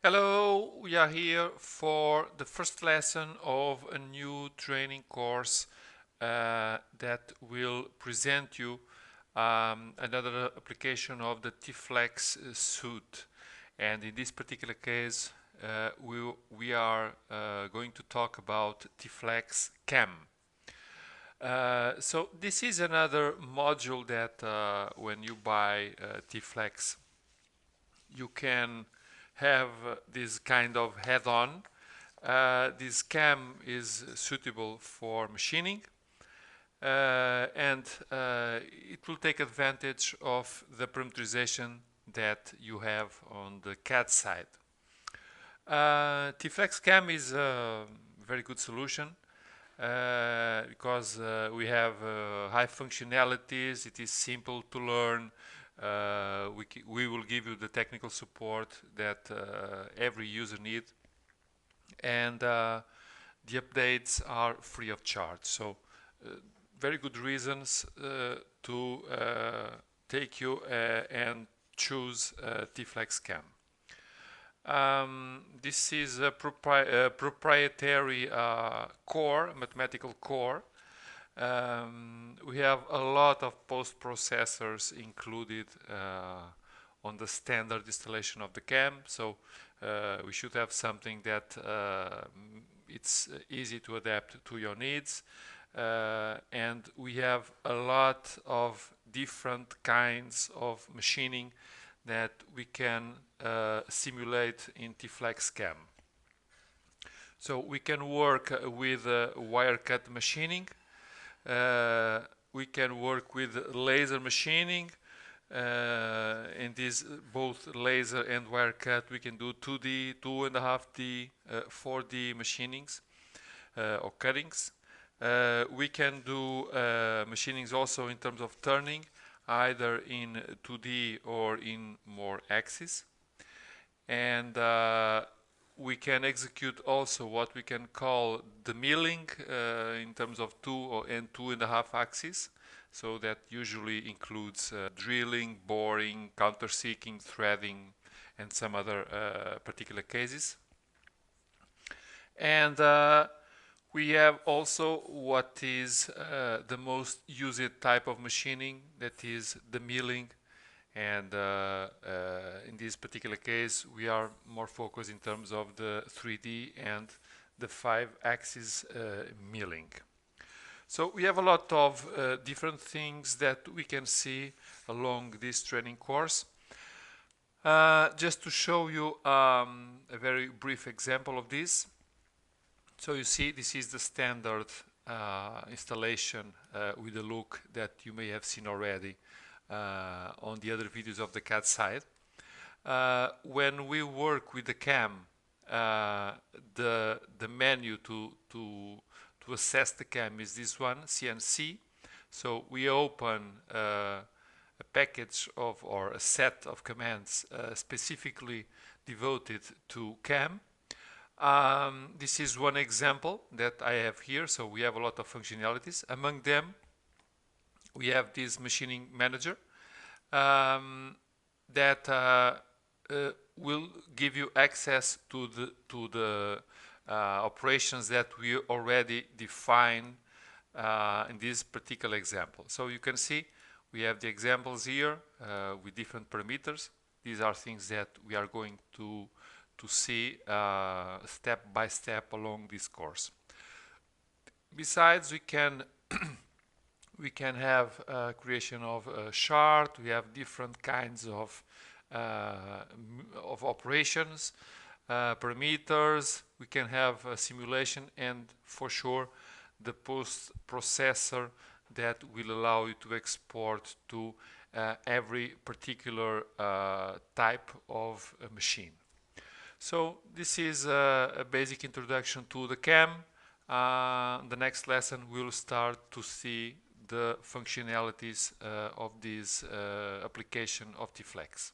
Hello, we are here for the first lesson of a new training course that will present you another application of the TFlex suite. And in this particular case, we are going to talk about TFlex CAM. So this is another module that when you buy TFlex, you can have this kind of head-on. This CAM is suitable for machining and it will take advantage of the parameterization that you have on the CAD side. TFlex CAM is a very good solution because we have high functionalities, it is simple to learn, we will give you the technical support that every user needs, and the updates are free of charge. So very good reasons to take you and choose TFlex CAM. This is a proprietary core, mathematical core. We have a lot of post-processors included on the standard installation of the CAM, so we should have something that it's easy to adapt to your needs, and we have a lot of different kinds of machining that we can simulate in TFlex CAM. So we can work with wire cut machining, we can work with laser machining. In this both laser and wire cut we can do 2D, 2.5D, 4D machinings or cuttings. We can do machinings also in terms of turning, either in 2D or in more axis, and we can execute also what we can call the milling in terms of 2 and 2.5 axis. So that usually includes drilling, boring, countersinking, threading, and some other particular cases. And we have also what is the most used type of machining, that is the milling. And in this particular case, we are more focused in terms of the 3D and the 5-axis milling. So we have a lot of different things that we can see along this training course. Just to show you a very brief example of this. So you see, this is the standard installation with the look that you may have seen already on the other videos of the CAD side. When we work with the CAM, the menu to assess the CAM is this one, CNC. So we open a package of, or a set of commands specifically devoted to CAM. This is one example that I have here. So we have a lot of functionalities. Among them, we have this machining manager that will give you access to the operations that we already define in this particular example. So you can see we have the examples here with different parameters. These are things that we are going to see step by step along this course. Besides, we can we can have creation of a chart. We have different kinds of operations, parameters. We can have a simulation, and for sure the post processor that will allow you to export to every particular type of machine. So this is a basic introduction to the CAM. The next lesson we'll start to see the functionalities of this application of TFlex.